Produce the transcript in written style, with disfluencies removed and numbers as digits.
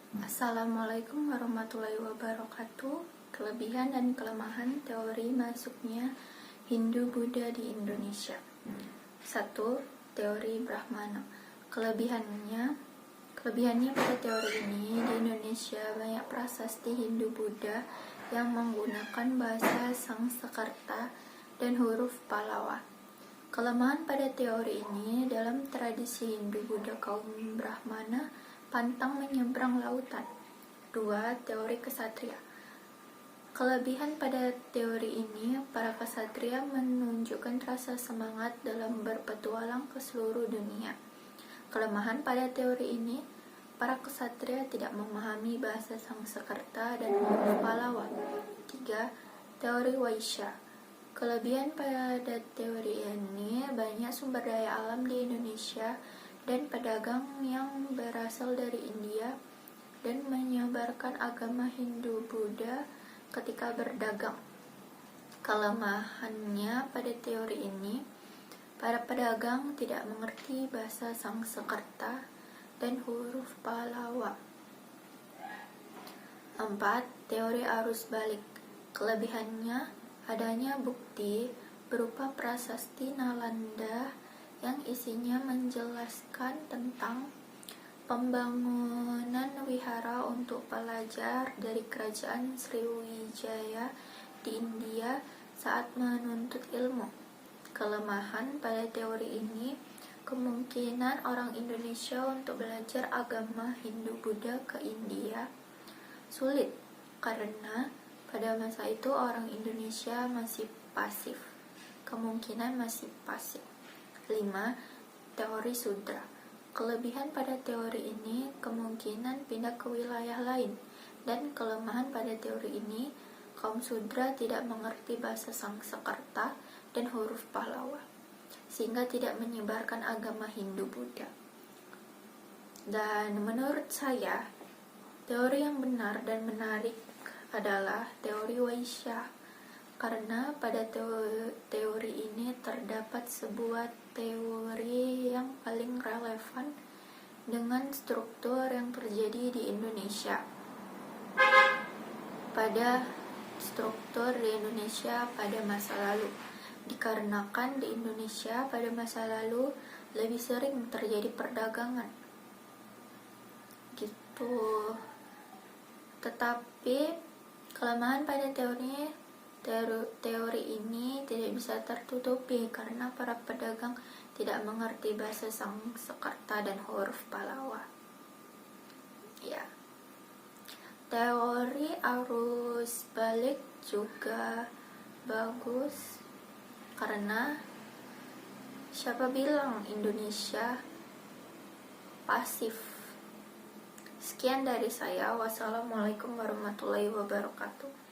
Assalamualaikum warahmatullahi wabarakatuh. Kelebihan dan kelemahan teori masuknya Hindu-Buddha di Indonesia. 1. Teori Brahmana. Kelebihannya pada teori ini, di Indonesia banyak prasasti Hindu-Buddha yang menggunakan bahasa Sangskerta dan huruf Pallawa. Kelemahan pada teori ini, dalam tradisi Hindu-Buddha kaum Brahmana pantang menyeberang lautan. 2. Teori kesatria. Kelebihan pada teori ini, para kesatria menunjukkan rasa semangat dalam berpetualang ke seluruh dunia. Kelemahan pada teori ini, para kesatria tidak memahami bahasa Sangskerta dan huruf Pallawa. 3. Teori Vaishya. Kelebihan pada teori ini, banyak sumber daya alam di Indonesia dan pedagang yang berasal dari India dan menyebarkan agama Hindu-Buddha ketika berdagang. Kelemahannya pada teori ini, para pedagang tidak mengerti bahasa Sangskerta dan huruf Pallawa. 4. Teori arus balik. Kelebihannya, adanya bukti berupa prasasti Nalanda yang isinya menjelaskan tentang pembangunan wihara untuk pelajar dari kerajaan Sriwijaya di India saat menuntut ilmu. Kelemahan pada teori ini, kemungkinan orang Indonesia untuk belajar agama Hindu-Buddha ke India sulit karena pada masa itu orang Indonesia masih pasif. 5. Teori Sudra. Kelebihan pada teori ini, kemungkinan pindah ke wilayah lain, dan kelemahan pada teori ini, kaum Sudra tidak mengerti bahasa Sangskerta dan huruf Pallawa, sehingga tidak menyebarkan agama Hindu-Buddha. Dan menurut saya, teori yang benar dan menarik adalah teori Vaishya, karena pada teori ini terdapat sebuah teori yang paling relevan dengan struktur yang terjadi di Indonesia. Pada masa lalu, dikarenakan di Indonesia pada masa lalu lebih sering terjadi perdagangan. Gitu. Tetapi kelemahan pada teori ini tidak bisa tertutupi karena para pedagang tidak mengerti bahasa Sangskerta dan huruf Pallawa. Ya. Teori arus balik juga bagus karena siapa bilang Indonesia pasif. Sekian dari saya. Wassalamualaikum warahmatullahi wabarakatuh.